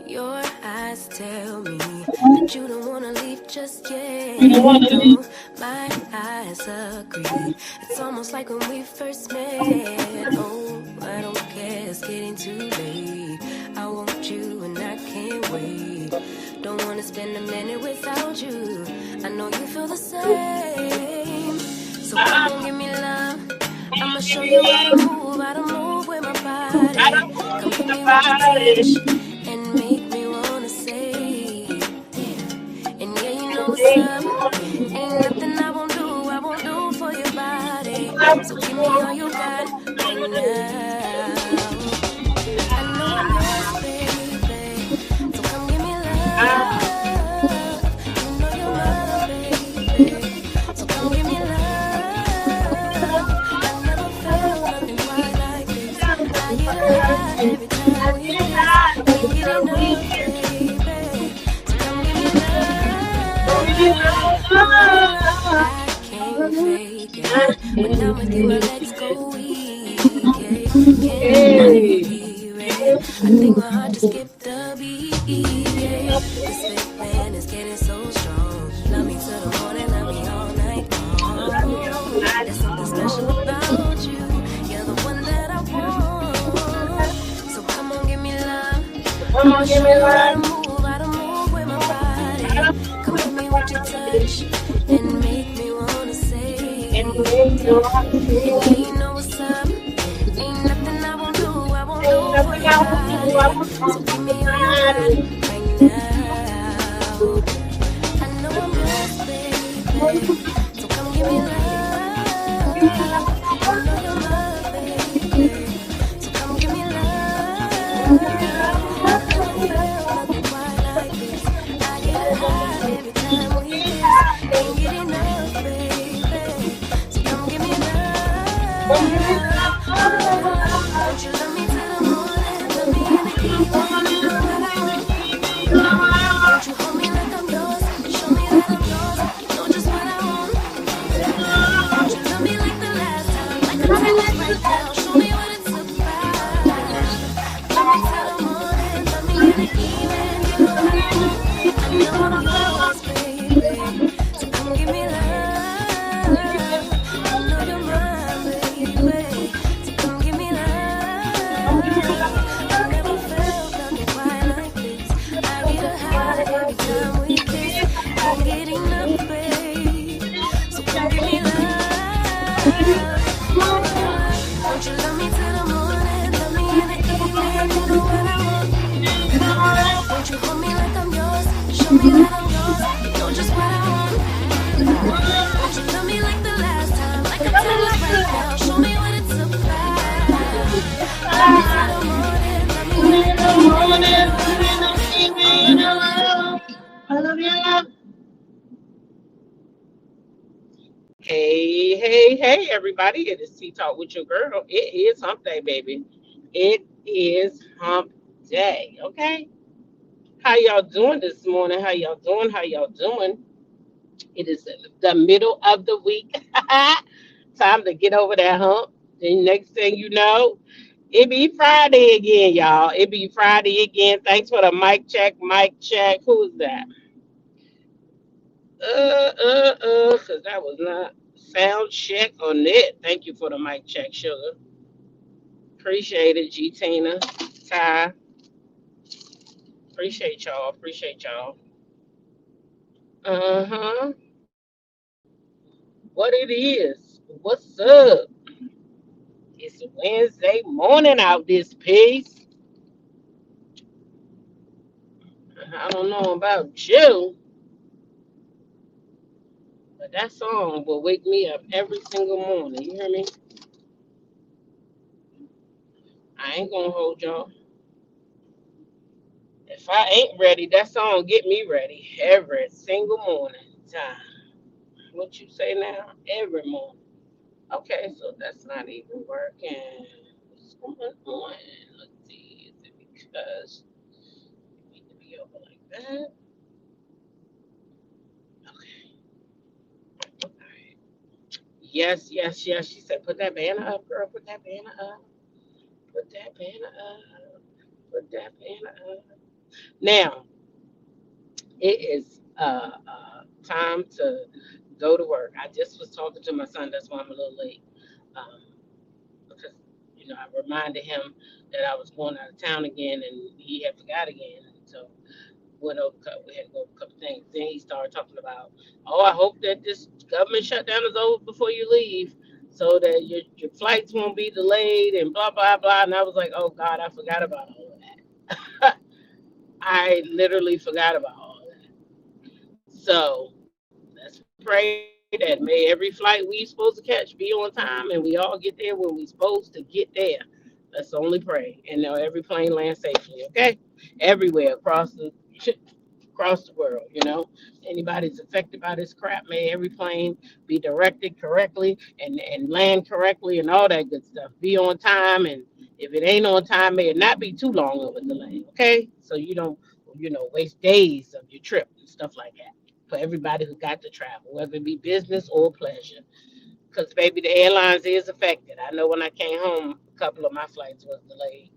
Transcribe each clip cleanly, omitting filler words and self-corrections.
Your eyes tell me that you don't wanna leave just yet. Don't my eyes agree? It's almost like when we first met. Oh, I don't care, it's getting too late. I want you and I can't wait. Don't wanna spend a minute without you. I know you feel the same. So come on, give me love. I'ma show you how to move with my body. Come hit me with your touch and make me wanna say, damn. And yeah, you know what's up. Ain't nothing I won't do for your body. So give me all you got right now. I know I'm yours, baby. So come give me love. You know you're mine, baby. So come give me love. I never felt nothing quite like this. I get high every time we kiss. Can't get enough, baby. So come give me love. I can't fake it. When I'm with you, my legs go weak. Can't nobody erase. I think my heart just skipped a beat. Yeah. This feeling is getting so strong. Love me till the morning, love me all night long. There's something special about you. You're the one that I want. So come on, give me love. I'ma show you how to move with my body. Come with me with your touch and make me wanna say. And yeah, you know what's up. Ain't nothing I won't do for your body. So give me all you got right now. I know I'm yours, baby. So come give me love. I know you're mine, baby. So come give me love. I never felt nothing quite like this. I get high every time we kiss. Ain't get enough, baby. So come give me love. Don't you love me till the morning, love me in the evening, you know what I want. Don't you hold me like I'm yours, show me that I'm yours, you know just what I want. Don't you love me like the last time, like I'm telling right now, show me what it's about. Love me till the morning, love me in the evening, you know what I want. I know I'm yours, baby, so come give me love. I know you're mine, baby, so come give me love. I never felt nothing quite like this. I get high every time we kiss. Can't get enough, babe. So come give me love. Don't you love me till the morning, love me in the evening, you know what I want. Don't you hold me like I'm yours, show me that I'm yours, you know just what I want. Don't you love me like the last time, like I'm telling right now, show me what it's about. Love me till the morning, love me in the evening, you know what I want. I love you. Hey, everybody. It is Tea Talk with your girl. It is Hump Day, baby. It is Hump Day, okay? How y'all doing this morning? How y'all doing? How y'all doing? It is the middle of the week. Time to get over that hump. Then next thing you know, it be Friday again, y'all. It be Friday again. Thanks for the mic check, mic check. Who's that? Because that was not sound check on it. Thank you for the mic check, sugar. Appreciate it, G Tina, Ty. Appreciate y'all. Appreciate y'all. Uh-huh. What it is. What's up? It's Wednesday morning out this piece. I don't know about you, but that song will wake me up every single morning. You hear me? I ain't gonna hold y'all. If I ain't ready, that song get me ready every single morning time. What you say now? Every morning. Okay, so that's not even working. What's going on? Let's see. Is it because you need to be over like that? Okay. All right. Yes. She said, put that banner up, girl. Put that banner up. Put that banner up. Put that banner up. Now it is time to go to work. I just was talking to my son. That's why I'm a little late. Um, because I reminded him that I was going out of town again, and he had forgot again. So went over. We had to go over a couple things. Then he started talking about, oh, I hope that this government shutdown is over before you leave, so that your flights won't be delayed and blah blah blah. And I was like, oh God, I forgot about all of that. I literally forgot about all of that. So let's pray that may every flight we supposed to catch be on time and we all get there when we supposed to get there. Let's only pray. And now every plane lands safely, okay? Everywhere across the world, Anybody's affected by this crap, may every plane be directed correctly and land correctly and all that good stuff. Be on time, and if it ain't on time, may it not be too long of a delay, okay? So you don't, waste days of your trip and stuff like that for everybody who got to travel, whether it be business or pleasure. Because, baby, the airlines is affected. I know when I came home, a couple of my flights was delayed.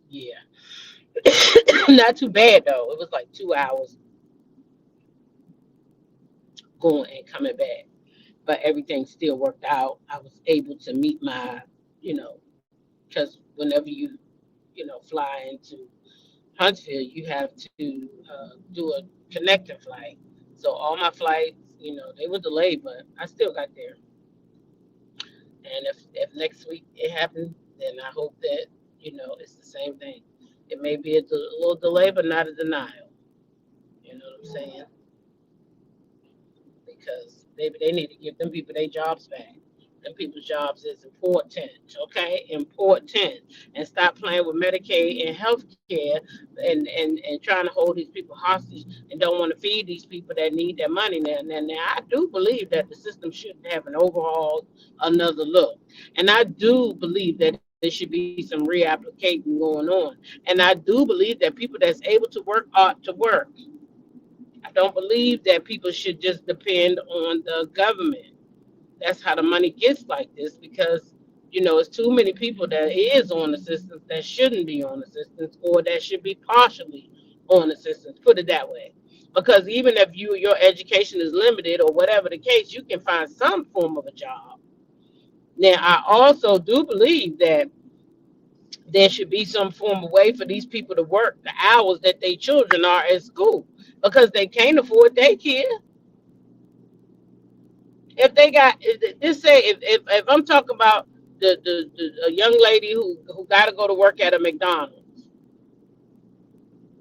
Yeah. Not too bad, though. It was like 2 hours going and coming back. But everything still worked out. I was able to meet my, you know, because whenever you fly into Huntsville, you have to do a connecting flight. So all my flights, they were delayed, but I still got there. And if next week it happened, then I hope that it's the same thing. It may be a little delay, but not a denial. You know what I'm saying? Because they need to give them people their jobs back. Them people's jobs is important, okay? Important. And stop playing with Medicaid and health care and trying to hold these people hostage and don't want to feed these people that need their money now. Now, I do believe that the system should have an overhaul, another look. And I do believe that there should be some reapplicating going on. And I do believe that people that's able to work ought to work. I don't believe that people should just depend on the government. That's how the money gets like this because it's too many people that is on assistance that shouldn't be on assistance or that should be partially on assistance. Put it that way. Because even if your education is limited or whatever the case, you can find some form of a job. Now, I also do believe that there should be some form of way for these people to work the hours that their children are at school because they can't afford daycare. If they got this say if I'm talking about a young lady who got to go to work at a McDonald's,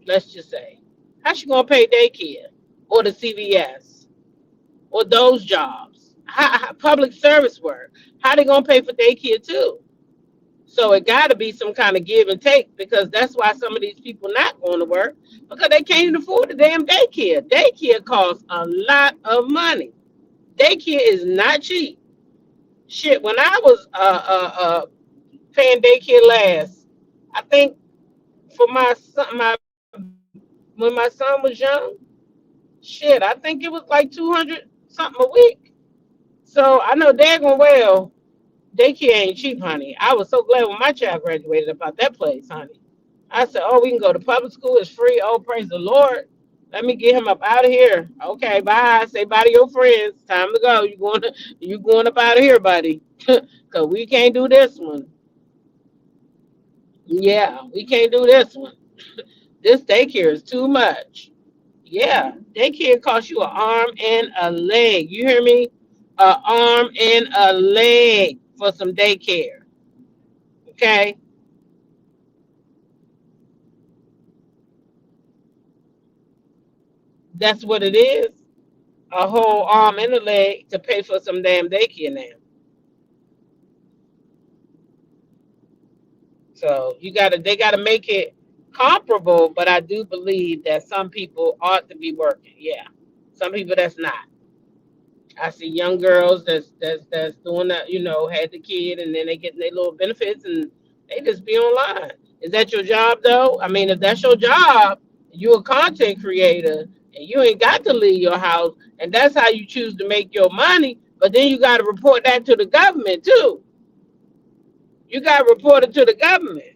let's just say, how she gonna pay daycare or the CVS or those jobs? Public service work, how they gonna pay for daycare too? So it got to be some kind of give and take because that's why some of these people not going to work because they can't even afford the damn daycare. Daycare costs a lot of money. Daycare is not cheap. Shit, when I was paying daycare last, I think for my son, when my son was young, shit, I think it was like 200 something a week. So I know daggone well daycare ain't cheap, honey. I was so glad when my child graduated about that place, honey. I said, oh, we can go to public school. It's free. Oh, praise the Lord. Let me get him up out of here. Okay, bye. Say bye to your friends. Time to go. You going up out of here, buddy. Cause we can't do this one. Yeah, we can't do this one. This daycare is too much. Yeah, daycare costs you an arm and a leg. You hear me? An arm and a leg for some daycare. Okay, that's what it is. A whole arm and a leg to pay for some damn daycare now. So they gotta make it comparable, but I do believe that some people ought to be working. Yeah, some people that's not. I see young girls that's doing that, had the kid and then they get their little benefits and they just be online. Is that your job though? I mean, if that's your job, you're a content creator and you ain't got to leave your house and that's how you choose to make your money, but then you got to report that to the government too. You got reported to the government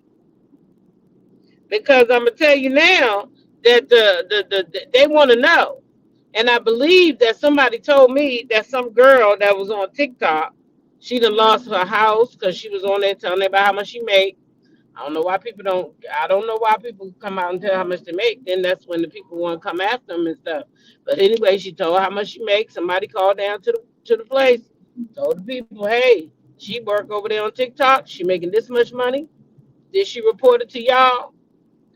because I'm gonna tell you now that they want to know. And I believe that somebody told me that some girl that was on TikTok, she done lost her house because she was on there telling everybody how much she made. I don't know why people don't. I don't know why people come out and tell how much they make. Then that's when the people want to come after them and stuff. But anyway, she told how much she makes. Somebody called down to the place, told the people, hey, she work over there on TikTok. She making this much money. Did she report it to y'all?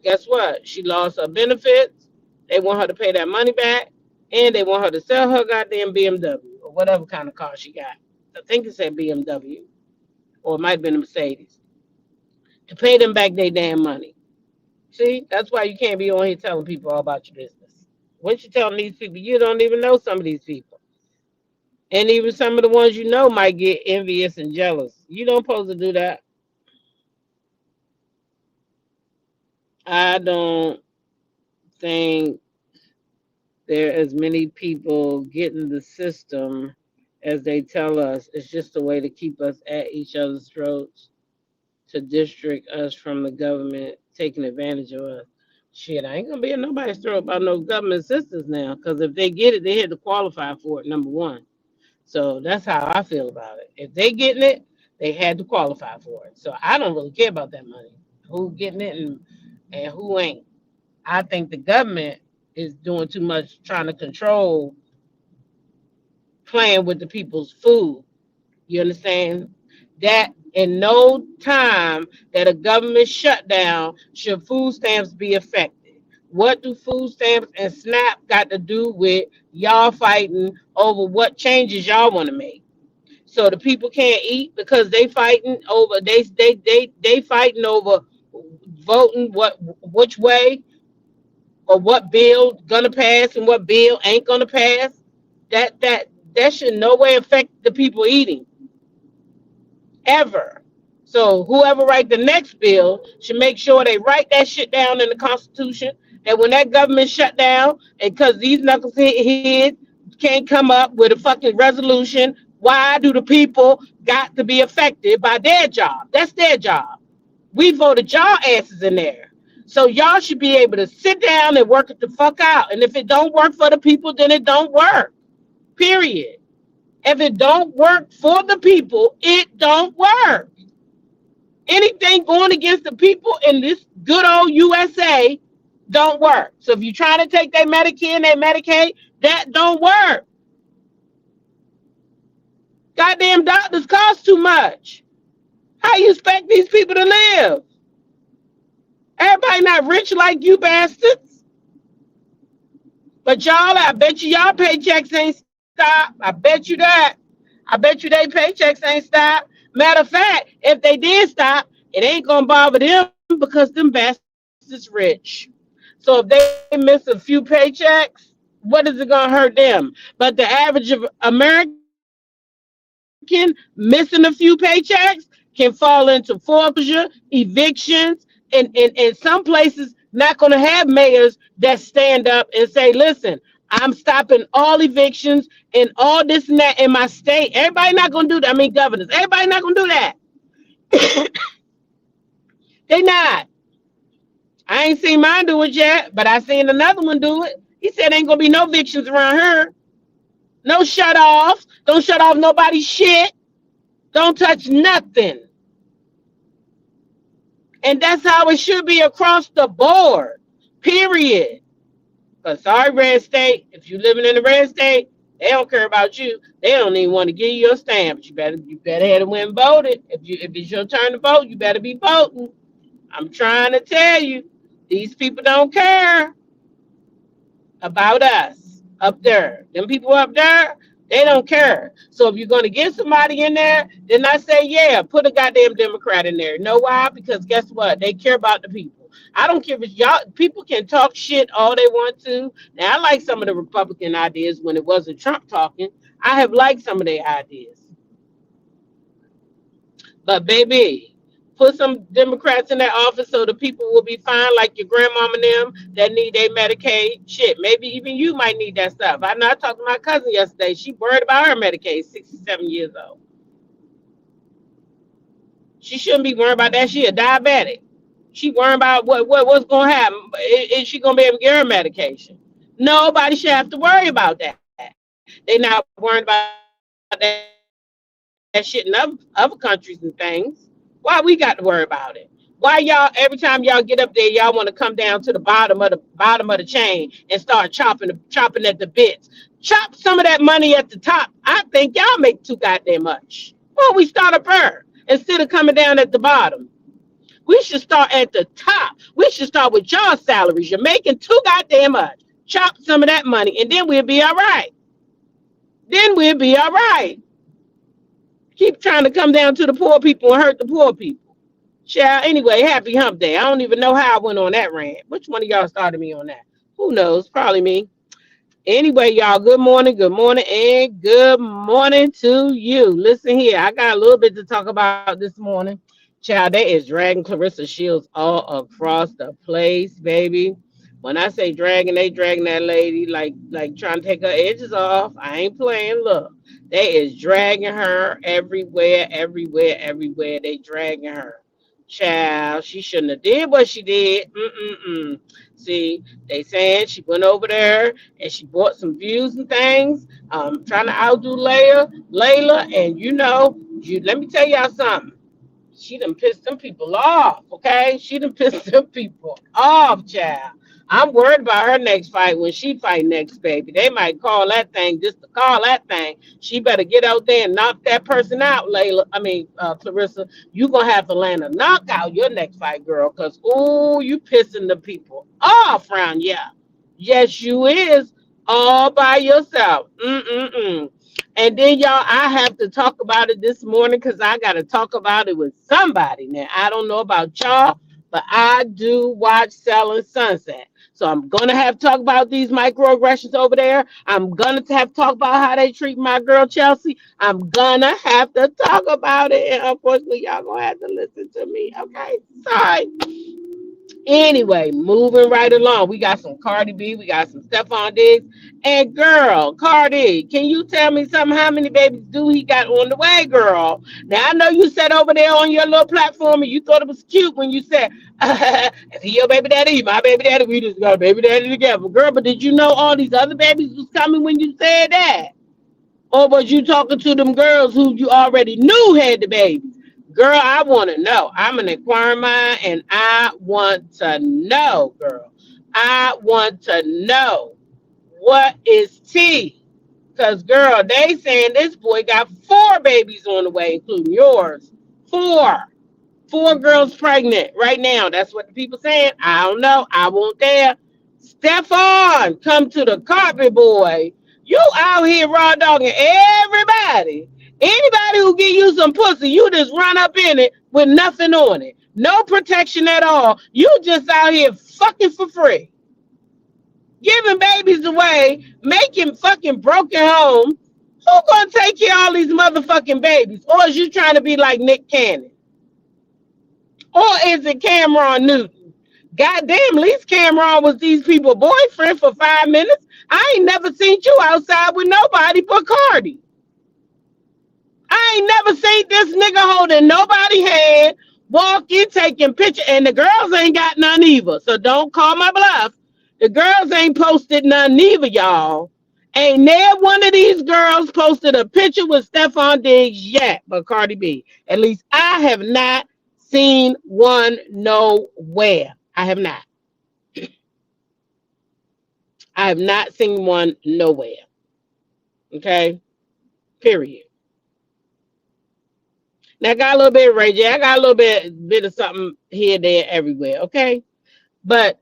Guess what? She lost her benefits. They want her to pay that money back, and they want her to sell her goddamn BMW or whatever kind of car she got. I think it said BMW, or it might have been a Mercedes, to pay them back their damn money. See, that's why you can't be on here telling people all about your business. Once you're telling these people, you don't even know some of these people. And even some of the ones you know might get envious and jealous. You don't supposed to do that. I don't think there are as many people getting the system as they tell us. It's just a way to keep us at each other's throats, to distract us from the government taking advantage of us. Shit, I ain't gonna be in nobody's throat about no government assistance now, because if they get it, they had to qualify for it, number one. So that's how I feel about it. If they getting it, they had to qualify for it. So I don't really care about that money. Who getting it and who ain't. I think the government is doing too much trying to control, playing with the people's food. You understand? That in no time that a government shutdown should food stamps be affected. What do food stamps and SNAP got to do with y'all fighting over what changes y'all want to make? So the people can't eat because they fighting over they fighting over voting what which way or what bill gonna pass and what bill ain't gonna pass. That should no way affect the people eating ever. So whoever write the next bill should make sure they write that shit down in the Constitution. That when that government shut down, and because these knuckleheads can't come up with a fucking resolution, why do the people got to be affected by their job? That's their job. We voted y'all asses in there. So y'all should be able to sit down and work it the fuck out. And if it don't work for the people, then it don't work. Period. If it don't work for the people, it don't work. Anything going against the people in this good old USA don't work. So if you're trying to take their Medicare and their Medicaid, that don't work. Goddamn doctors cost too much. How you expect these people to live? Everybody not rich like you bastards. But y'all, I bet you y'all paychecks ain't stopped. I bet you that. I bet you they paychecks ain't stopped. Matter of fact, if they did stop, it ain't gonna bother them because them bastards rich. So if they miss a few paychecks, what is it gonna hurt them? But the average of American missing a few paychecks can fall into foreclosure, evictions, and some places not gonna have mayors that stand up and say, listen, I'm stopping all evictions and all this and that in my state. Everybody not gonna do that. I mean, governors, everybody not gonna do that. They not. I ain't seen mine do it yet, but I seen another one do it. He said ain't gonna be no evictions around here. No shut offs. Don't shut off nobody's shit. Don't touch nothing. And that's how it should be across the board. Period. But sorry, red state. If you living in the red state, they don't care about you. They don't even want to give you your stamp. But you better have to win voted. If it's your turn to vote, you better be voting. I'm trying to tell you, these people don't care about us up there. Them people up there, they don't care. So if you're going to get somebody in there, then I say, yeah, put a goddamn Democrat in there. You know why? Because guess what? They care about the people. I don't care if y'all people can talk shit all they want to. Now I like some of the Republican ideas when it wasn't Trump talking. I have liked some of their ideas. But baby, put some Democrats in that office so the people will be fine, like your grandmama and them that need their Medicaid. Shit, maybe even you might need that stuff. I know I talked to my cousin yesterday. She worried about her Medicaid, 67 years old. She shouldn't be worrying about that. She a diabetic. She worrying about what's gonna happen. Is she gonna be able to get her medication? Nobody should have to worry about that. They not worrying about that shit in other countries and things. Why we got to worry about it? Why y'all every time y'all get up there, y'all want to come down to the bottom of the chain and start chopping at the bits. Chop some of that money at the top. I think y'all make too goddamn much. Well, we start up there instead of coming down at the bottom. We should start at the top. We should start with y'all salaries. You're making too goddamn much. Chop some of that money, and then we'll be all right. Then we'll be all right. Keep trying to come down to the poor people and hurt the poor people. Child, anyway, happy hump day. I don't even know how I went on that rant. Which one of y'all started me on that? Who knows? Probably me. Anyway, y'all, good morning, and good morning to you. Listen here, I got a little bit to talk about this morning. Child, they is dragging Clarissa Shields all across the place, baby. When I say dragging, they dragging that lady like trying to take her edges off. I ain't playing. Look, they is dragging her everywhere, everywhere, everywhere. They dragging her. Child, she shouldn't have did what she did. Mm-mm-mm. See, they saying she went over there and she bought some views and things, trying to outdo Layla, and let me tell y'all something. She done pissed them people off, okay? She done pissed them people off, child. I'm worried about her next fight when she fight next, baby. They might call that thing just to call that thing. She better get out there and knock that person out, Layla. Clarissa. You gonna have to land a knockout your next fight, girl, because ooh, you pissing the people off around, yeah. Yes, you is all by yourself. Mm-mm-mm. And then y'all, I have to talk about it this morning because I got to talk about it with somebody. Now, I don't know about y'all, but I do watch Selling Sunset. So I'm gonna have to talk about these microaggressions over there. I'm gonna have to talk about how they treat my girl Chelsea. I'm gonna have to talk about it, and unfortunately, y'all gonna have to listen to me. Okay, sorry. Anyway, moving right along. We got some Cardi B, we got some Stephon Diggs. And girl, Cardi, can you tell me something? How many babies do he got on the way, girl? Now I know you sat over there on your little platform and you thought it was cute when you said, is he your baby daddy? My baby daddy, we just got a baby daddy together. Girl, but did you know all these other babies was coming when you said that? Or was you talking to them girls who you already knew had the babies? Girl, I want to know. I'm an inquiring mind and I want to know, girl. I want to know what is T? Because, girl, they saying this boy got four babies on the way, including yours. Four. Four girls pregnant right now. That's what the people saying. I don't know. I won't dare. Stefan, come to the carpet, boy. You out here raw dogging everybody. Anybody who give you some pussy, you just run up in it with nothing on it. No protection at all. You just out here fucking for free. Giving babies away, making fucking broken homes. Who gonna take care of all these motherfucking babies? Or is you trying to be like Nick Cannon? Or is it Cameron Newton? Goddamn, at least Cameron was these people boyfriend for 5 minutes. I ain't never seen you outside with nobody but Cardi. I ain't never seen this nigga holding nobody hand, walking, taking pictures, and the girls ain't got none either. So don't call my bluff. The girls ain't posted none neither, y'all. Ain't there one of these girls posted a picture with Stephon Diggs yet, but Cardi B. At least I have not seen one nowhere. I have not. I have not seen one nowhere. Okay? Period. Now I got a little bit of Ray J. I got a little bit of something here, there, everywhere. Okay? But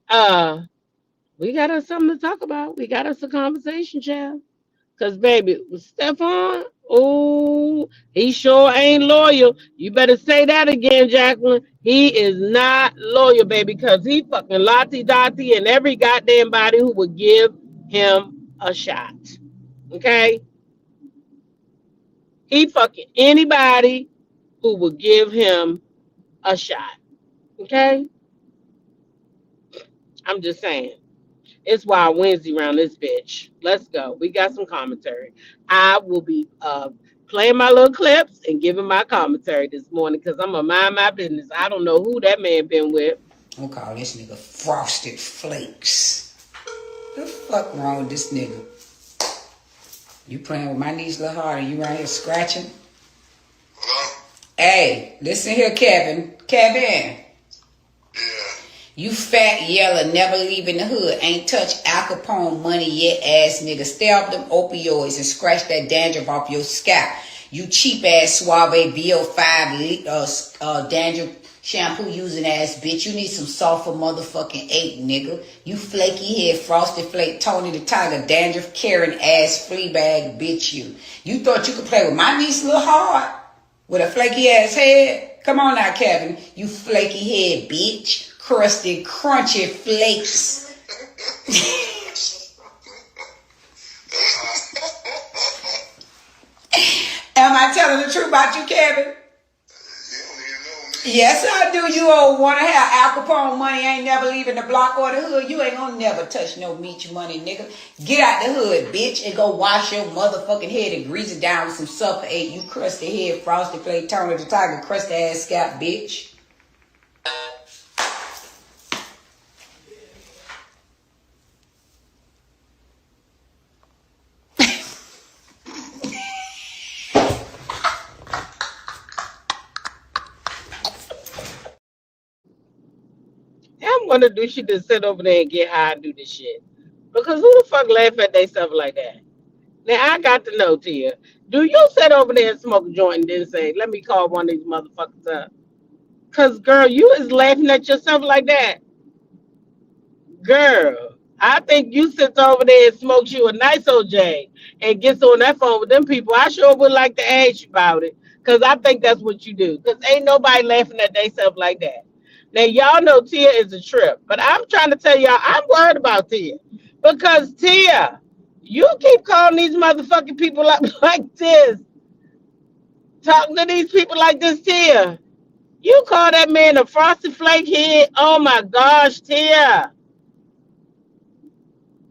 we got us something to talk about. We got us a conversation, child. Cause baby, with Stephon, oh, he sure ain't loyal. You better say that again, Jacqueline. He is not loyal, baby, because he fucking Lottie Dottie and every goddamn body who would give him a shot. Okay? He fucking anybody who would give him a shot. Okay? I'm just saying. It's Wild Wednesday around this bitch. Let's go. We got some commentary. I will be playing my little clips and giving my commentary this morning because I'm gonna mind my business. I don't know who that man been with. I'm gonna call this nigga Frosted Flakes. The fuck wrong with this nigga? You playing with my niece a little hard and you right here scratching? Hey, listen here, Kevin. Kevin. Yeah. You fat, yellow, never leaving the hood, ain't touched Al Capone money yet, ass nigga. Stay off them opioids and scratch that dandruff off your scalp. You cheap ass Suave VO5 dandruff shampoo using ass bitch. You need some sulfur motherfucking 8, nigga. You flaky head, frosted flake, Tony the Tiger, dandruff carrying ass flea bag bitch you. You thought you could play with my niece a little hard? With a flaky ass head? Come on now, Kevin. You flaky head bitch. Crusty, crunchy flakes. Am I telling the truth about you, Kevin? Yes, I do. You old wanna have Al Capone money, ain't never leaving the block or the hood. You ain't gonna never touch no meat money, nigga. Get out the hood, bitch, and go wash your motherfucking head and grease it down with some Sulfur 8. You crusty head, frosty flake, Tony the Tiger, crusty ass scalp, bitch. I'm gonna do she just sit over there and get high and do this shit. Because who the fuck laugh at they stuff like that? Now I got to know, Tia. Do you sit over there and smoke a joint and then say, let me call one of these motherfuckers up? Cause girl, you is laughing at yourself like that. Girl, I think you sit over there and smokes you a nice OJ and gets on that phone with them people. I sure would like to ask you about it. Cause I think that's what you do. Cause ain't nobody laughing at themselves like that. Now y'all know Tia is a trip, but I'm trying to tell y'all I'm worried about Tia. Because Tia, you keep calling these motherfucking people up like this, talking to these people like this, Tia. You call that man a frosted flake head? Oh my gosh, Tia.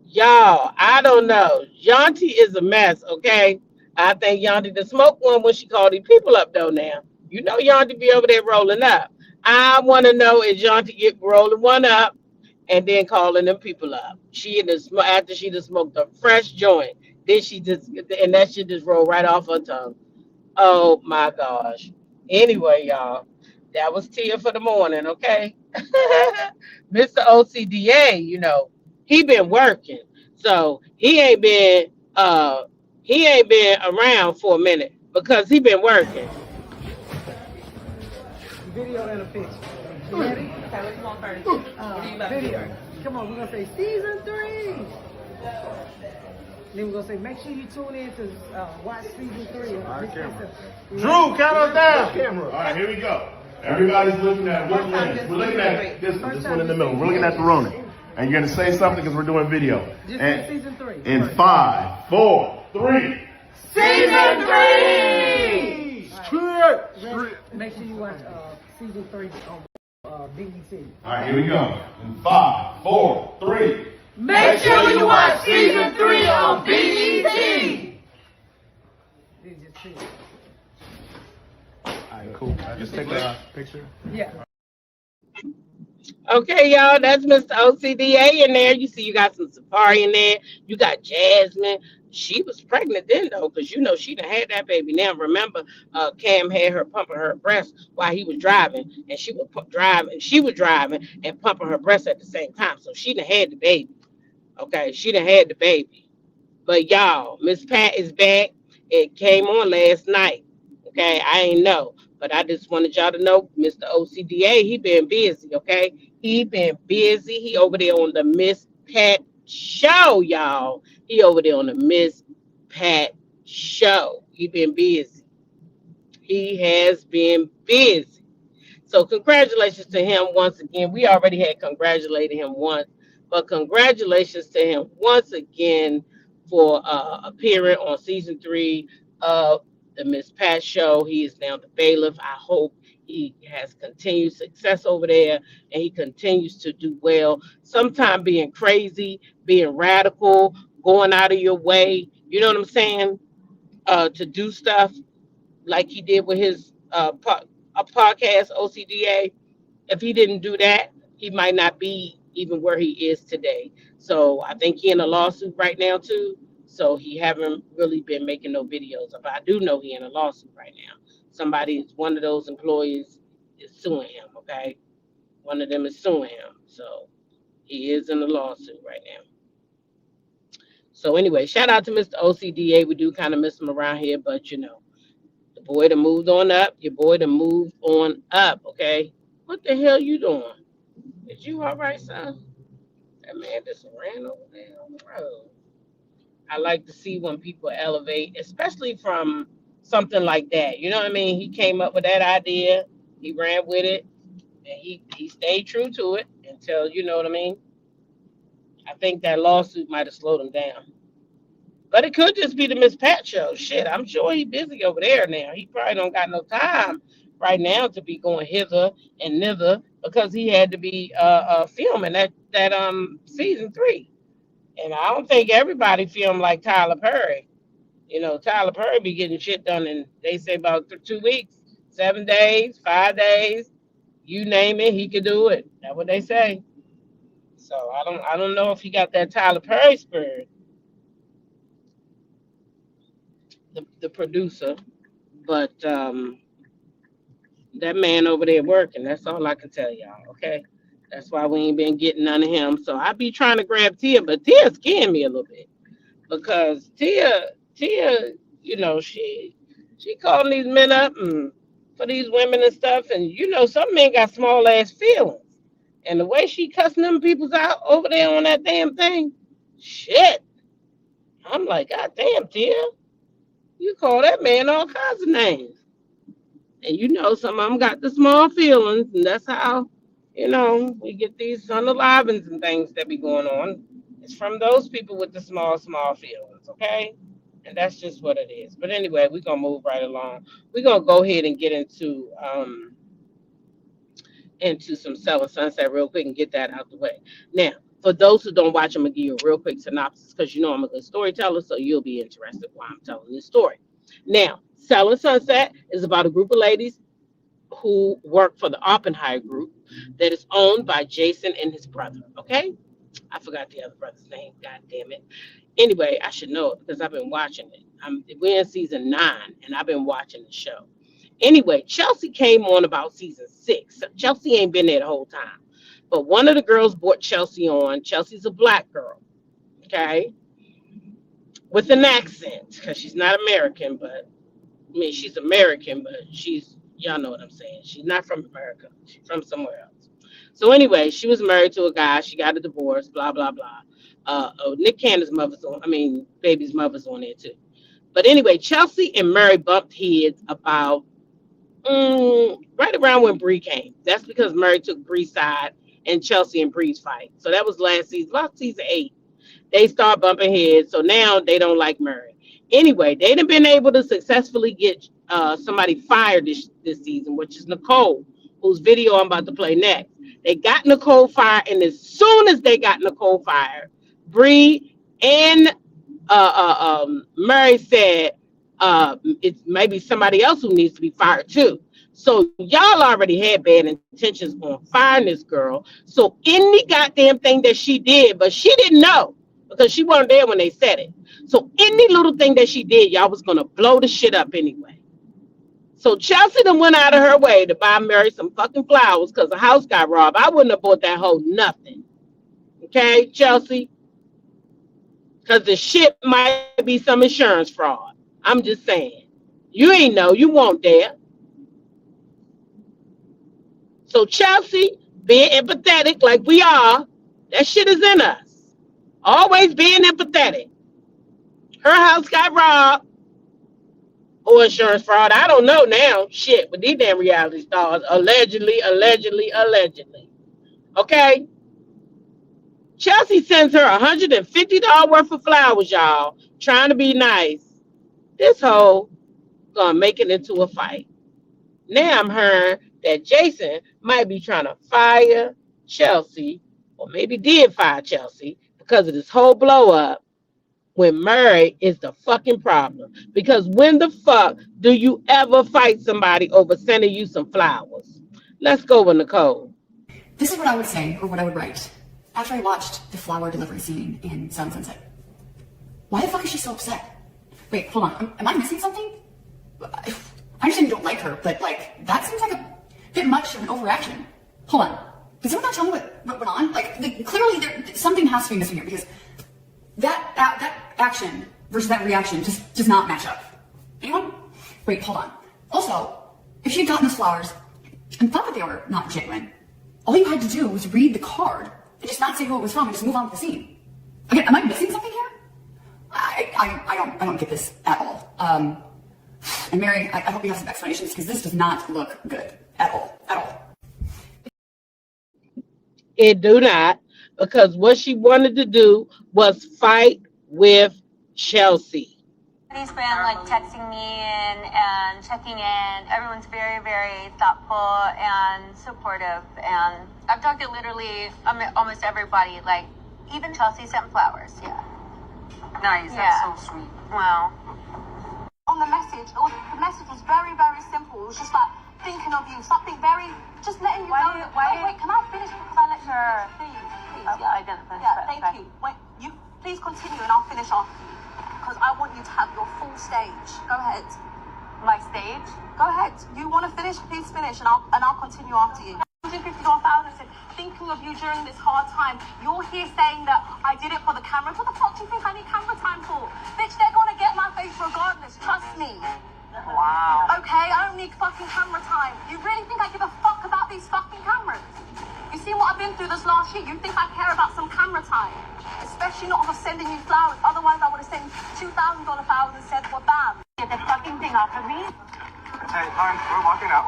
Y'all, I don't know. Yanti is a mess, okay? I think Yanti the smoke one when she called these people up though now. You know Yanti be over there rolling up. I want to know if Yanti get rolling one up and then calling them people up. She in the after she just smoked a fresh joint. Then she just and that shit just rolled right off her tongue. Oh my gosh. Anyway, y'all, that was Tia for the morning, okay? Mr. OCDA, he been working. So he ain't been around for a minute because he been working. Video and a picture. You ready? Okay, what you want first? Video. Come on, we're gonna say season 3. Then we're gonna say make sure you tune in to watch season 3. All right, camera. Drew, count us down. Camera. All right, here we go. Everybody's looking at which lens? We're looking at this one in the middle. We're looking at the Rona. And you're gonna say something because we're doing video. Just say season 3. In 5, 4, 3. Season 3! Make sure you watch season 3 on BET. All right, here we go. In 5, 4, 3. Make sure you watch season 3 on BET. Just see it. All right, cool. Just take a picture. Yeah. Okay, y'all, that's Mr. OCDA in there. You see, you got some Safari in there. You got Jasmine. She was pregnant then, though, because she done had that baby. Now, remember, Cam had her pumping her breast while he was driving, and she was driving and pumping her breast at the same time. So she done had the baby. Okay, she done had the baby. But y'all, Miss Pat is back. It came on last night. Okay, I ain't know. But I just wanted y'all to know, Mr. OCDA, he been busy, okay? He been busy. He over there on the Miss Pat show, y'all. He over there on the Miss Pat show. He been busy. He has been busy. So congratulations to him once again. We already had congratulated him once, but congratulations to him once again for appearing on season 3 of the Miss Pat show. He is now the bailiff. I hope he has continued success over there and he continues to do well. Sometimes being crazy, being radical, going out of your way, you know what I'm saying, to do stuff. like he did with his a podcast OCDA. If he didn't do that, he might not be even where he is today. So I think he in a lawsuit right now too. So he haven't really been making no videos. But I do know he in a lawsuit right now. Somebody, one of those employees, is suing him. Okay, one of them is suing him. So he is in a lawsuit right now. So anyway, shout out to Mr. OCDA. We do kind of miss him around here, but the boy that moved on up. Your boy that moved on up. Okay, what the hell you doing? Is you all right, son? That man just ran over there on the road. I like to see when people elevate, especially from something like that. You know what I mean? He came up with that idea, he ran with it, and he stayed true to it until, you know what I mean? I think that lawsuit might have slowed him down. But it could just be the Miss Pat show. Shit, I'm sure he's busy over there now. He probably don't got no time right now to be going hither and thither because he had to be filming that season 3. And I don't think everybody film like Tyler Perry. Tyler Perry be getting shit done in, they say, about 2 weeks, 7 days, 5 days, you name it, he could do it. That's what they say. So I don't know if he got that Tyler Perry spirit, the producer, but that man over there working. That's all I can tell y'all. Okay, that's why we ain't been getting none of him. So I be trying to grab Tia, but Tia scared me a little bit because Tia, she calling these men up and for these women and stuff, and some men got small ass feelings, and the way she cussing them peoples out over there on that damn thing, shit. I'm like, God damn, Tia, you call that man all kinds of names. And some of them got the small feelings, and that's how, we get these unalivings and things that be going on. It's from those people with the small feelings, okay? And that's just what it is. But anyway, we're gonna move right along. We're gonna go ahead and get into some Selling Sunset real quick and get that out the way. Now, for those who don't watch, I'm gonna give you a real quick synopsis because I'm a good storyteller, so you'll be interested while I'm telling this story. Now, Selling Sunset is about a group of ladies who work for the Oppenheimer Group that is owned by Jason and his brother. Okay, I forgot the other brother's name. God damn it. Anyway, I should know it because I've been watching it. We're in season 9, and I've been watching the show. Anyway, Chelsea came on about season 6. Chelsea ain't been there the whole time, but one of the girls brought Chelsea on. Chelsea's a black girl, okay, with an accent because she's not American, but she's American, but y'all know what I'm saying. She's not from America. She's from somewhere else. So anyway, she was married to a guy. She got a divorce, blah, blah, blah. Nick Cannon's baby's mother's on there too. But anyway, Chelsea and Murray bumped heads about right around when Bree came. That's because Murray took Bree's side and Chelsea and Bree's fight. So that was last season, about season 8. They start bumping heads. So now they don't like Murray. Anyway, they done been able to successfully get somebody fired this season, which is Nicole, whose video I'm about to play next. They got Nicole fired, and as soon as they got Nicole fired, Bree and Murray said it's maybe somebody else who needs to be fired too. So y'all already had bad intentions on firing this girl. So any goddamn thing that she did, but she didn't know because she wasn't there when they said it. So any little thing that she did, y'all was gonna blow the shit up anyway. So Chelsea done went out of her way to buy Mary some fucking flowers because the house got robbed. I wouldn't have bought that hoe nothing. Okay, Chelsea? Because the shit might be some insurance fraud. I'm just saying. You ain't know. You won't dare. So Chelsea, being empathetic like we are, that shit is in us. Always being empathetic. Her house got robbed. Or insurance fraud. I don't know now. Shit, with these damn reality stars. Allegedly. Okay? Chelsea sends her $150 worth of flowers, y'all, trying to be nice. This hoe gonna make it into a fight. Now I'm hearing that Jason might be trying to fire Chelsea, or maybe did fire Chelsea, because of this whole blow up when Murray is the fucking problem. Because when the fuck do you ever fight somebody over sending you some flowers? Let's go with Nicole. This is what I would say, or what I would write, after I watched the flower delivery scene in Sound Sunset. Why the fuck is she so upset? Wait, hold on. Am I missing something? I understand you don't like her, but like, that seems like a bit much of an overreaction. Hold on. Does someone not tell me what went on? Like, clearly something has to be missing here, because that action versus that reaction just does not match up. Anyone? Wait, hold on. Also, if she had gotten those flowers and thought that they were not genuine, all you had to do was read the card and just not say who it was from and just move on with the scene. Again, am I missing something here? I don't get this at all. And Mary, I hope you have some explanations, because this does not look good at all. It do not, because what she wanted to do was fight with Chelsea. He's been like texting me and checking in. Everyone's very, very thoughtful and supportive. And I've talked to literally almost everybody. Like even Chelsea sent flowers. Yeah. Nice. Yeah. That's so sweet. Wow. On the message was very, very simple. It was just like thinking of you, something very, just letting you know. Wait, can I finish because I let you finish, please? Yeah, I didn't finish. Yeah, thank you. Wait, you please continue and I'll finish after you, because I want you to have your full stage. Go ahead. My stage? Go ahead. You want to finish? Please finish, and I'll continue after you. 151,000 said, thinking of you during this hard time. You're here saying that I did it for the cameras. What the fuck do you think I need camera time for? Bitch, they're gonna get my face regardless. Trust me. Wow. Okay, I don't need fucking camera time. You really think I give a fuck about these fucking cameras? You see what I've been through this last year? You think I care about some camera time? Especially not for sending you flowers. Otherwise, I would have sent $2,000 flowers and said, well, bam. Get the fucking thing off of me. Hey, hon, we're walking out.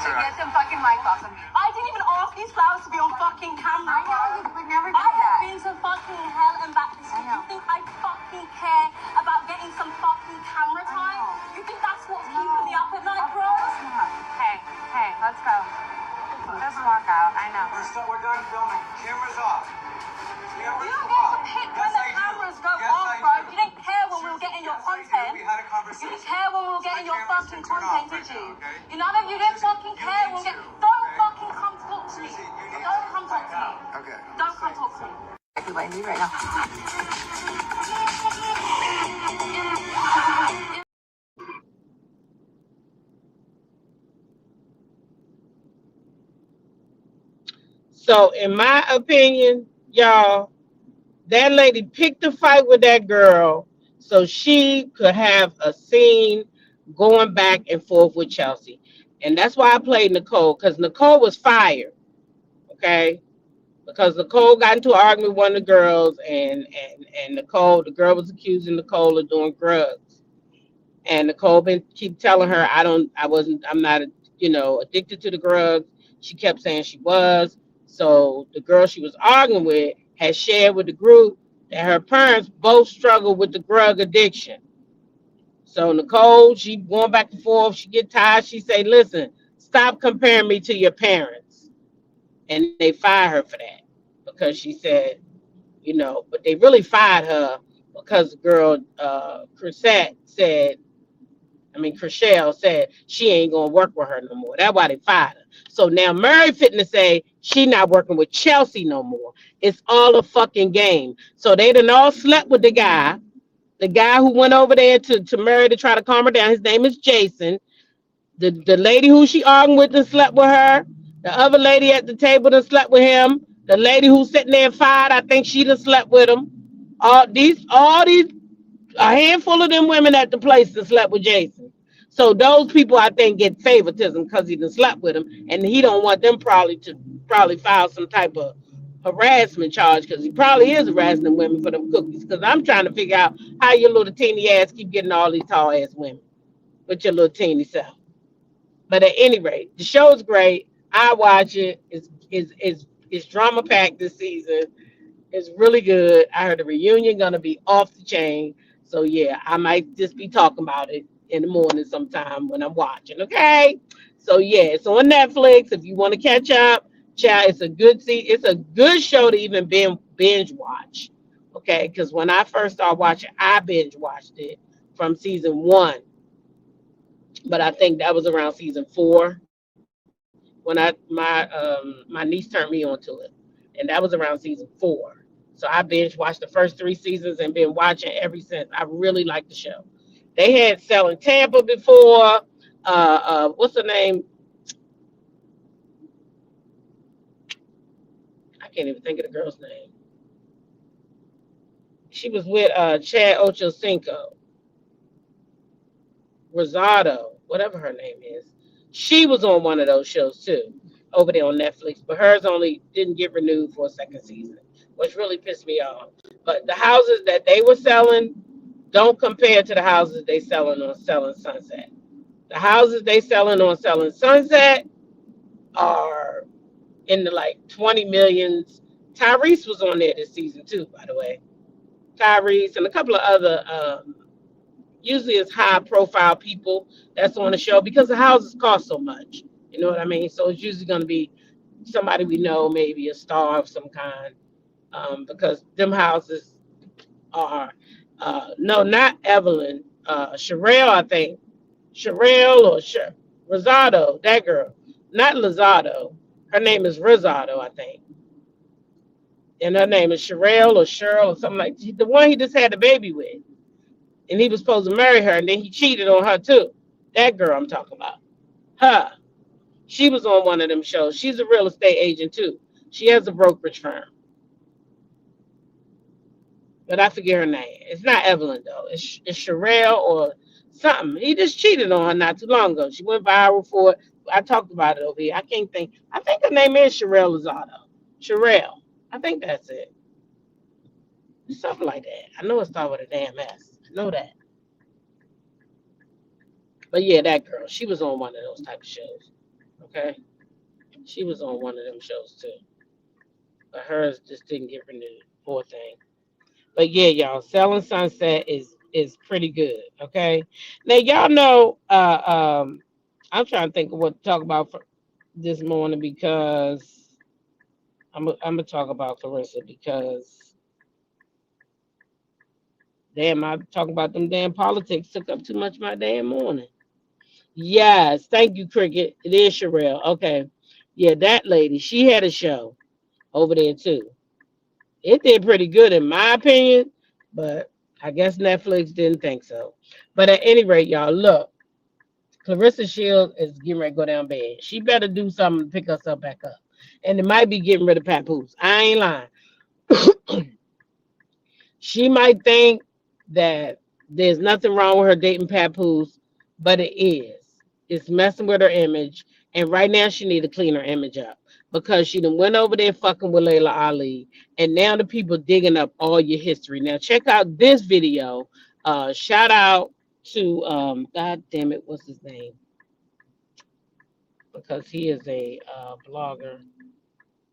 So get some fucking mics off of me. I didn't even ask these flowers to be on fucking camera. I know, you would never do I have that. been to fucking hell and back this year. You think I fucking care about getting some fucking camera time? You think that's what's keeping me up at night, bro? Hey, let's go. Just walk out. I know. We're done filming. Cameras off. You don't get to pick when the cameras go off, bro. You didn't care when we were getting your content. We had a You conversation. didn't care when we were getting your fucking content, did you? Okay. You know that you didn't fucking care when we get. Don't fucking come talk to me. Don't come talk to me. Okay. Don't come talk to me. I can blame you right now. So, in my opinion, y'all, that lady picked a fight with that girl so she could have a scene going back and forth with Chelsea. And that's why I played Nicole, because Nicole was fired, okay? Because Nicole got into an argument with one of the girls, and Nicole, the girl was accusing Nicole of doing drugs. And Nicole keep telling her, I'm not, addicted to the drugs. She kept saying she was. So the girl she was arguing with had shared with the group that her parents both struggle with the drug addiction. So Nicole, she going back and forth. She get tired. She say, listen, stop comparing me to your parents. And they fired her for that because she said, but they really fired her because the girl, Chriselle said she ain't gonna work with her no more. That's why they fired her. So now Murray fitting to say she not working with Chelsea no more. It's all a fucking game. So they done all slept with the guy who went over there to Murray to try to calm her down. His name is Jason. The lady who she arguing with done slept with her. The other lady at the table done slept with him. The lady who's sitting there fired, I think she done slept with him. All these, a handful of them women at the place that slept with Jason. So those people, I think, get favoritism because he done slept with him, and he don't want them probably file some type of harassment charge, because he probably is harassing them women for them cookies. Because I'm trying to figure out how your little teeny ass keep getting all these tall ass women with your little teeny self. But at any rate, the show's great. I watch it. It's drama packed this season. It's really good. I heard the reunion gonna be off the chain. So yeah, I might just be talking about it in the morning sometime when I'm watching. Okay. So yeah, it's on Netflix. If you want to catch up, child, it's a good show to even binge watch. Okay, because when I first started watching, I binge watched it from season 1, but I think that was around season 4 when my niece turned me onto it, and that was around season 4. So I binge watched the first 3 seasons and been watching ever since. I really like the show. They had Selling Tampa before. What's her name? I can't even think of the girl's name. She was with Chad Ochocinco, Rosado, whatever her name is. She was on one of those shows too, over there on Netflix, but hers only didn't get renewed for a second season, which really pissed me off. But the houses that they were selling don't compare to the houses they selling on Selling Sunset. The houses they selling on Selling Sunset are in the like 20 millions. Tyrese was on there this season too, by the way. Tyrese and a couple of other usually it's high profile people that's on the show because the houses cost so much. You know what I mean? So it's usually going to be somebody we know, maybe a star of some kind, because them houses are no, not Evelyn, Sherelle, I think. Sherelle or Rosado, that girl, not Lozado. Her name is Rosado, I think, and her name is Sherelle or Cheryl or something like the one he just had the baby with, and he was supposed to marry her, and then he cheated on her too. That girl I'm talking about. Her. She was on one of them shows. She's a real estate agent too. She has a brokerage firm, but I forget her name. It's not Evelyn though. It's Sherelle or something. He just cheated on her not too long ago. She went viral for it. I talked about it over here. I can't think. I think her name is Sherelle Lozado. Sherelle. I think that's it. Something like that. I know it started with a damn S. I know that. But yeah, that girl. She was on one of those type of shows. Okay. She was on one of them shows too. But hers just didn't get renewed. Poor thing. But yeah, y'all, Selling Sunset is pretty good. Okay. Now y'all know I'm trying to think of what to talk about for this morning because I'm gonna talk about Clarissa because damn, I talking about them damn politics took up too much of my damn morning. Yes, thank you, Cricket. It is Sherelle. Okay. Yeah, that lady, she had a show over there too. It did pretty good in my opinion, but I guess Netflix didn't think so. But at any rate, y'all, look, Clarissa Shields is getting ready to go down bad. She better do something to pick us up back up. And it might be getting rid of Papoose. I ain't lying. She might think that there's nothing wrong with her dating Papoose, but it is. It's messing with her image. And right now she need to clean her image up because she done went over there fucking with Layla Ali. And now the people digging up all your history. Now check out this video. Shout out to God damn it, what's his name? Because he is a blogger,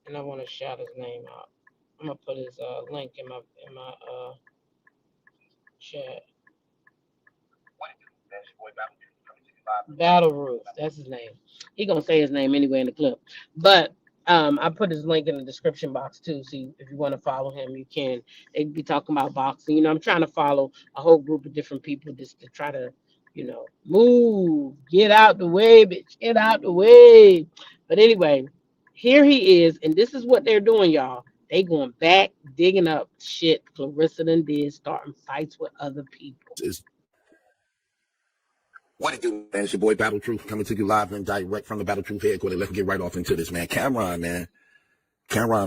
and I want to shout his name out. I'm gonna put his link in my chat. Battle Roof, that's his name. He gonna say his name anyway in the clip, but I put his link in the description box too. So if you want to follow him, you can. They be talking about boxing. You know, I'm trying to follow a whole group of different people just to try to, move, get out the way, bitch, get out the way. But anyway, here he is, and this is what they're doing, y'all. They going back, digging up shit Clarissa done did, starting fights with other people. What it do, man? It's your boy Battle Truth coming to you live and direct from the Battle Truth headquarters. Let's get right off into this, man. Cameron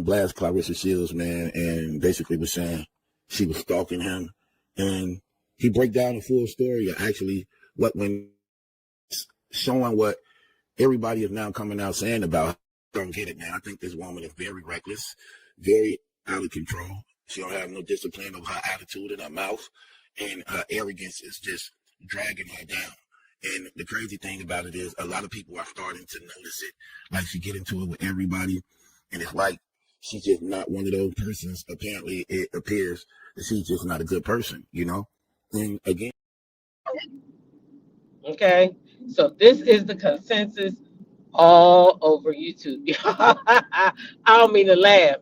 blast Clarissa Shields, man, and basically was saying she was stalking him. And he break down the full story of actually what when showing what everybody is now coming out saying about her. Don't get it, man. I think this woman is very reckless, very out of control. She don't have no discipline of her attitude in her mouth, and her arrogance is just dragging her down. And the crazy thing about it is a lot of people are starting to notice it. Like she get into it with everybody. And it's like she's just not one of those persons. Apparently it appears that she's just not a good person, And again. Okay. So this is the consensus all over YouTube. I don't mean to laugh,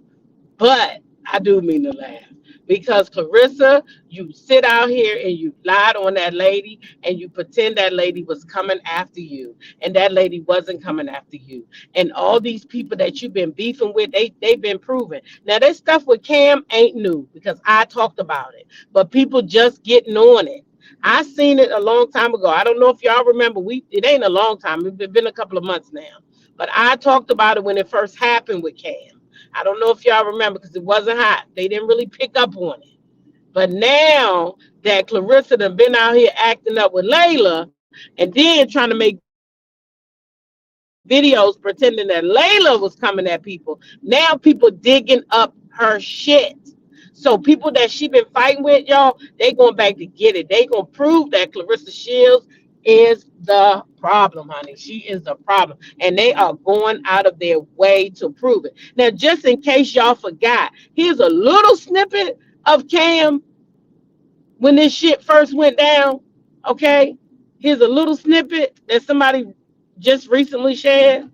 but I do mean to laugh. Because Clarissa, you sit out here and you lied on that lady and you pretend that lady was coming after you, and that lady wasn't coming after you. And all these people that you've been beefing with, they've been proven. Now this stuff with Cam ain't new because I talked about it, but people just getting on it. I seen it a long time ago. I don't know if y'all remember. It ain't a long time. It's been a couple of months now. But I talked about it when it first happened with Cam. I don't know if y'all remember because it wasn't hot. They didn't really pick up on it. But now that Clarissa done been out here acting up with Layla and then trying to make videos pretending that Layla was coming at people, now people digging up her shit. So people that she been fighting with, y'all, they going back to get it. They gonna prove that Clarissa Shields is the problem, honey. She is the problem. And they are going out of their way to prove it. Now, just in case y'all forgot, here's a little snippet of Cam when this shit first went down. Okay? Here's a little snippet that somebody just recently shared.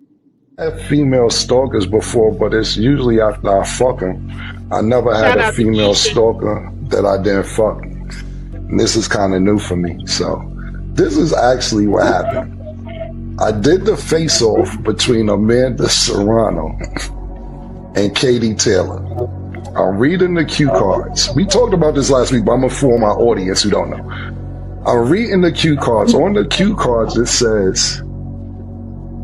I had female stalkers before, but it's usually after I fuck them. I never had Shout a out to female Keisha. stalker that I didn't fuck. And this is kind of new for me. So this is actually what happened. I did the face-off between Amanda Serrano and Katie Taylor. I'm reading the cue cards. We talked about this last week, but I'm going to fool my audience who don't know. I'm reading the cue cards. On the cue cards, it says,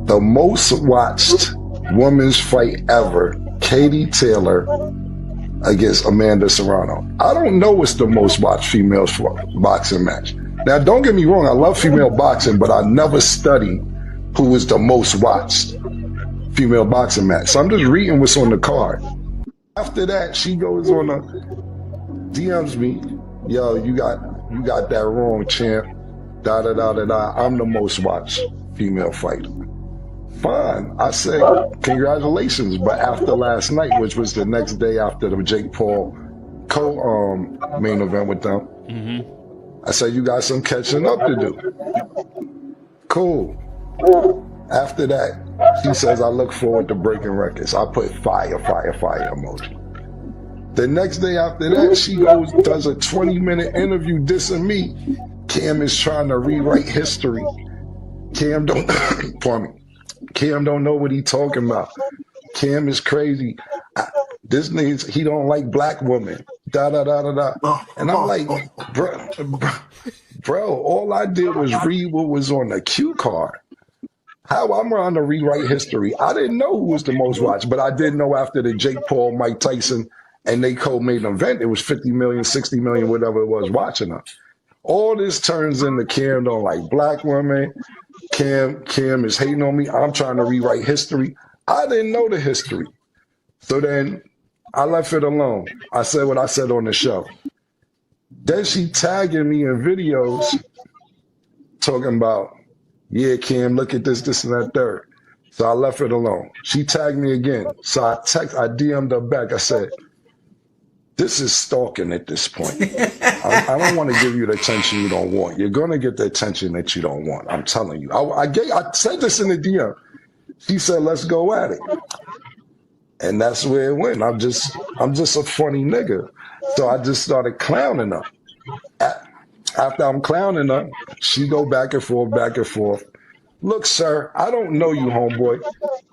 the most watched women's fight ever, Katie Taylor against Amanda Serrano. I don't know what's the most watched female boxing match. Now, don't get me wrong, I love female boxing, but I never studied who was the most watched female boxing match. So I'm just reading what's on the card. After that, she goes on a DMs me, yo, you got that wrong, champ. Da da da da da. I'm the most watched female fighter. Fine. I said, congratulations. But after last night, which was the next day after the Jake Paul main event with them, I said, you got some catching up to do. Cool. After that, she says, I look forward to breaking records. I put fire emoji. The next day after that, she does a 20-minute interview dissing me. Cam is trying to rewrite history. Cam don't, pardon me. Cam don't know what he talking about. Cam is crazy. This nigga, he don't like black women. Da da da da da. And I'm like, bro, all I did was read what was on the cue card. How I'm trying to rewrite history. I didn't know who was the most watched, but I did know after the Jake Paul, Mike Tyson, and they co-made an event, it was 50 million, 60 million, whatever it was, watching them. All this turns into Cam don't like black women. Cam is hating on me. I'm trying to rewrite history. I didn't know the history. So then I left it alone. I said what I said on the show. Then she tagging me in videos talking about, yeah, Cam, look at this, and that, third. So I left it alone. She tagged me again. So I DM'd her back. I said, this is stalking at this point. I don't want to give you the attention you don't want. You're going to get the attention that you don't want. I'm telling you. I said this in the DM. She said, let's go at it. And that's where it went. I'm just a funny nigga. So I just started clowning her. After I'm clowning her, she go back and forth. Look, sir, I don't know you, homeboy.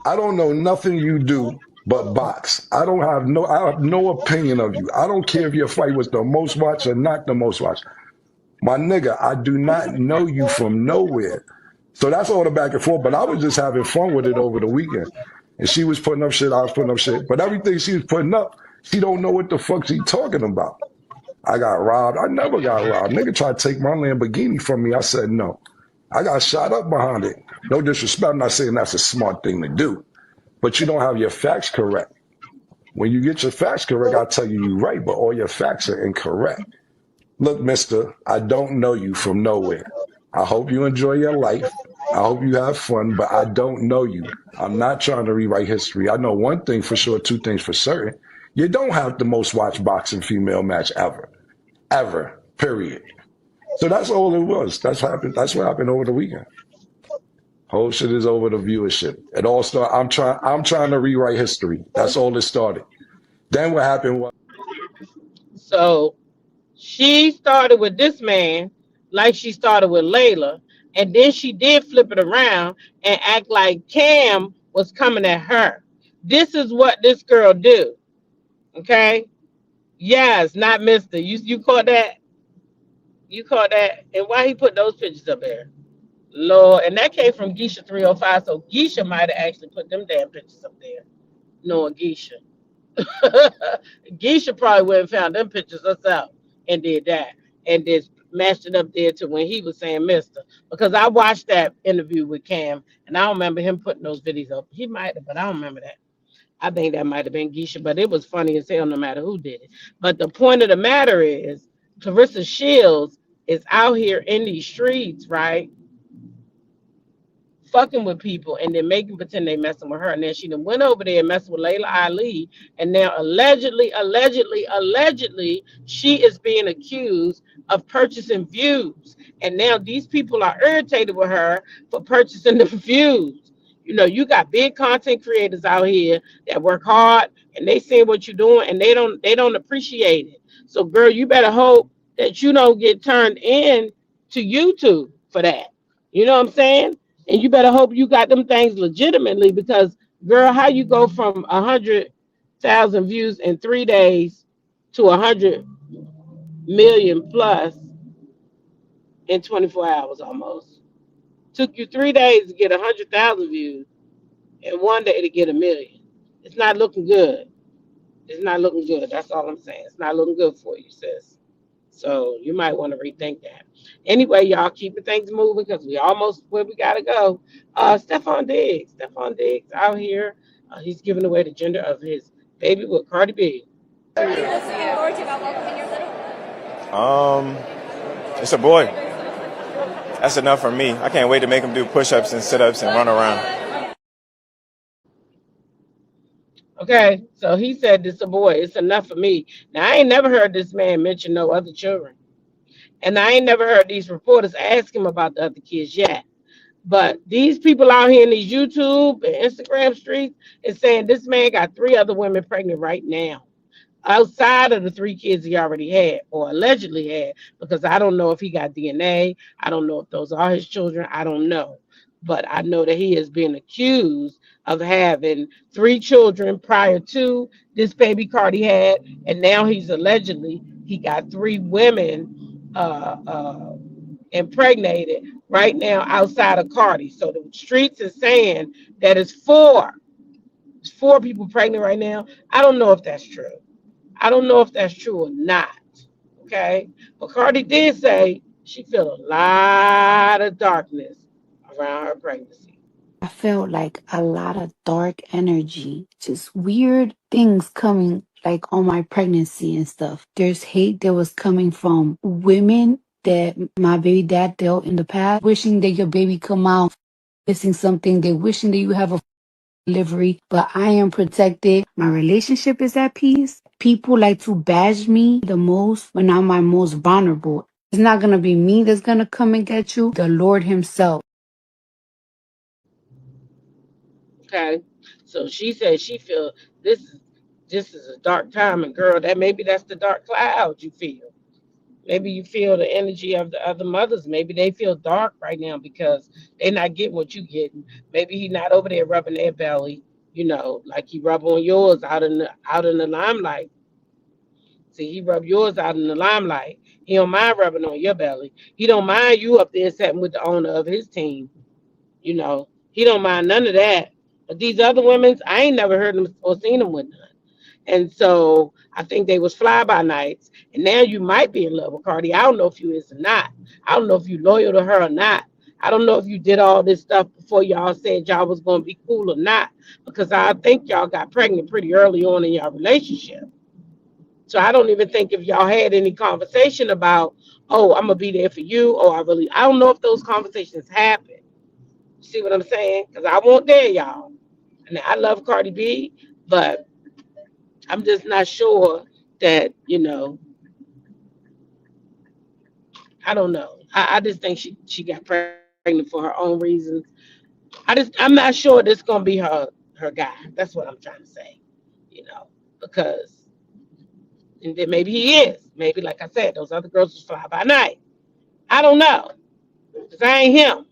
I don't know nothing you do but box. I have no opinion of you. I don't care if your fight was the most watched or not the most watched. My nigga, I do not know you from nowhere. So that's all the back and forth, but I was just having fun with it over the weekend. And she was putting up shit, I was putting up shit. But everything she was putting up, she don't know what the fuck she talking about. I got robbed. I never got robbed. Nigga tried to take my Lamborghini from me. I said no. I got shot up behind it. No disrespect. I'm not saying that's a smart thing to do. But you don't have your facts correct. When you get your facts correct, I'll tell you you're right, but all your facts are incorrect. Look, mister, I don't know you from nowhere. I hope you enjoy your life. I hope you have fun, but I don't know you. I'm not trying to rewrite history. I know one thing for sure, two things for certain. You don't have the most watched boxing female match ever. Ever. Period. So that's all it was. That's what happened over the weekend. Whole shit is over the viewership. It all started. I'm trying to rewrite history. That's all it started. Then what happened was. So she started with this man like she started with Layla, and then she did flip it around and act like Cam was coming at her. This is what this girl do. Okay? Yes, not Mister. You caught that? You caught that? And why he put those pictures up there? Lord, and that came from Geisha 305. So Geisha might have actually put them damn pictures up there. Knowing Geisha. Geisha probably went and found them pictures herself and did that. And just matched it up there to when he was saying Mister. Because I watched that interview with Cam and I don't remember him putting those videos up. He might have, but I don't remember that. I think that might have been Geisha, but it was funny as hell no matter who did it. But the point of the matter is Clarissa Shields is out here in these streets, right? Fucking with people and then making pretend they messing with her. And then she done went over there and messed with Layla Ali. And now allegedly, she is being accused of purchasing views. And now these people are irritated with her for purchasing the views. You know, you got big content creators out here that work hard and they see what you're doing and they don't appreciate it. So girl, you better hope that you don't get turned in to YouTube for that. You know what I'm saying? And you better hope you got them things legitimately because, girl, how you go from 100,000 views in 3 days to 100 million plus in 24 hours almost? Took you 3 days to get 100,000 views and 1 day to get a million. It's not looking good. It's not looking good. That's all I'm saying. It's not looking good for you, sis. So you might want to rethink that. Anyway, y'all keeping things moving because we almost where we gotta go. Stephon Diggs out here. He's giving away the gender of his baby with Cardi B. It's a boy. That's enough for me. I can't wait to make him do push-ups and sit-ups and run around. Okay, so he said this a boy. It's enough for me. Now I ain't never heard this man mention no other children. And I ain't never heard these reporters ask him about the other kids yet. But these people out here in these YouTube and Instagram streets is saying this man got 3 other women pregnant right now, outside of the 3 kids he already had or allegedly had, because I don't know if he got DNA. I don't know if those are his children. I don't know. But I know that he is being accused of having 3 children prior to this baby Cardi had. And now he got 3 women impregnated right now outside of Cardi. So the streets is saying that it's 4. It's 4 people pregnant right now. I don't know if that's true. I don't know if that's true or not. Okay. But Cardi did say she feel a lot of darkness around her pregnancy. I felt like a lot of dark energy, just weird things coming like on my pregnancy and stuff. There's hate that was coming from women that my baby dad dealt in the past, wishing that your baby come out missing something. They wishing that you have a delivery, but I am protected. My relationship is at peace. People like to bash me the most when I'm my most vulnerable. It's not gonna be me that's gonna come and get you. The Lord Himself. Okay. So she said she feel this is a dark time, and girl, that's the dark cloud you feel. Maybe you feel the energy of the other mothers. Maybe they feel dark right now because they're not getting what you getting. Maybe he not over there rubbing their belly, like he rub on yours out in the limelight. See, he rub yours out in the limelight. He don't mind rubbing on your belly. He don't mind you up there sitting with the owner of his team. He don't mind none of that. But these other women's, I ain't never heard them or seen them with none. And so I think they was fly by nights. And now you might be in love with Cardi. I don't know if you is or not. I don't know if you loyal to her or not. I don't know if you did all this stuff before y'all said y'all was gonna be cool or not. Because I think y'all got pregnant pretty early on in your relationship. So I don't even think if y'all had any conversation about, oh, I'm gonna be there for you, or I don't know if those conversations happened. See what I'm saying? Because I won't dare y'all. And I love Cardi B, but I'm just not sure that, I don't know. I just think she got pregnant for her own reasons. I'm not sure this gonna be her guy. That's what I'm trying to say, because And then maybe he is. Maybe, like I said, those other girls was fly by night. I don't know. Because I ain't him.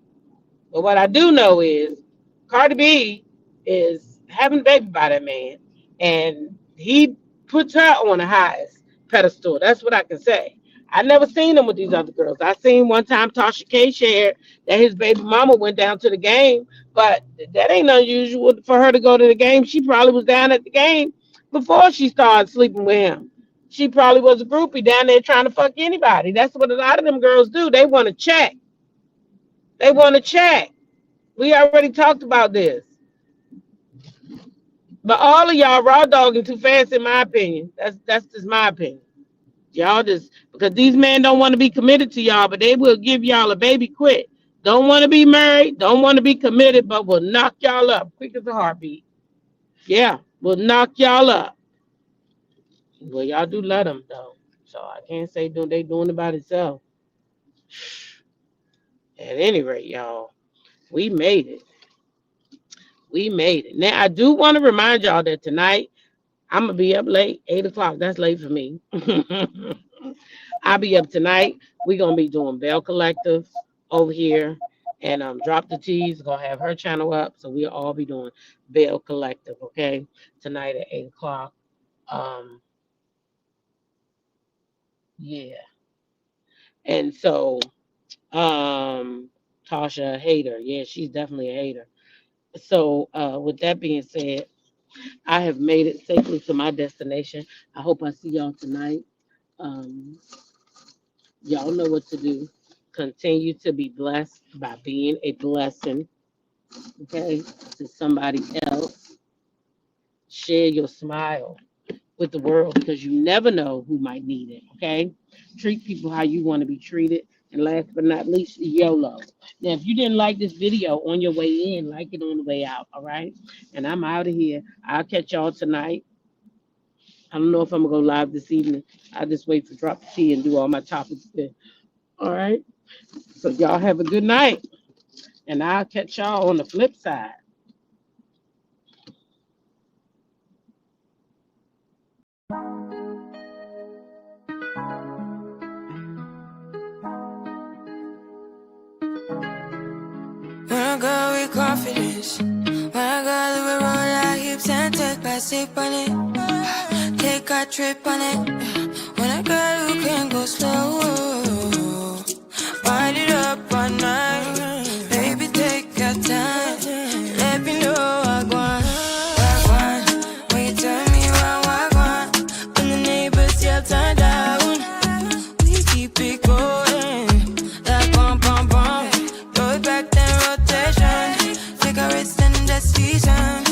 But what I do know is Cardi B is having a baby by that man. And he puts her on the highest pedestal. That's what I can say. I never seen him with these other girls. I seen one time Tasha K shared that his baby mama went down to the game, but that ain't unusual for her to go to the game. She probably was down at the game before she started sleeping with him. She probably was a groupie down there trying to fuck anybody. That's what a lot of them girls do. They want to check. They want to check. We already talked about this. But all of y'all raw dogging too fast, in my opinion. That's just my opinion. Y'all just, because these men don't want to be committed to y'all, but they will give y'all a baby quick. Don't want to be married, don't want to be committed, but will knock y'all up quick as a heartbeat. Yeah, will knock y'all up. Well, y'all do let them though, so I can't say they doing it by themselves. At any rate, y'all, we made it. We made it. Now I do want to remind y'all that tonight I'm gonna be up late, 8 o'clock. That's late for me. I'll be up tonight. We're gonna be doing Bell Collective over here, and Drop the T's gonna have her channel up, so we'll all be doing Bell Collective, okay, tonight at 8 o'clock. Yeah, and so Tasha a hater, yeah, she's definitely a hater. So with that being said, I have made it safely to my destination. I hope I see y'all tonight. Y'all know what to do. Continue to be blessed by being a blessing, okay, to somebody else. Share your smile with the world because you never know who might need it, okay? Treat people how you want to be treated. And last but not least, YOLO. Now, if you didn't like this video on your way in, like it on the way out, all right? And I'm out of here. I'll catch y'all tonight. I don't know if I'm going to go live this evening. I'll just wait for Drop the T and do all my topics there. All right? So y'all have a good night. And I'll catch y'all on the flip side. When I go with confidence, when I go we roll our hips and take a sip on it, take a trip on it. When I go, you can go slow, wind it up all night, baby take your time, let me know I want. When you tell me what I want, when the neighbors yell turn down, we keep it going, like bum bum bum. Back then rotation, take a risk and decision.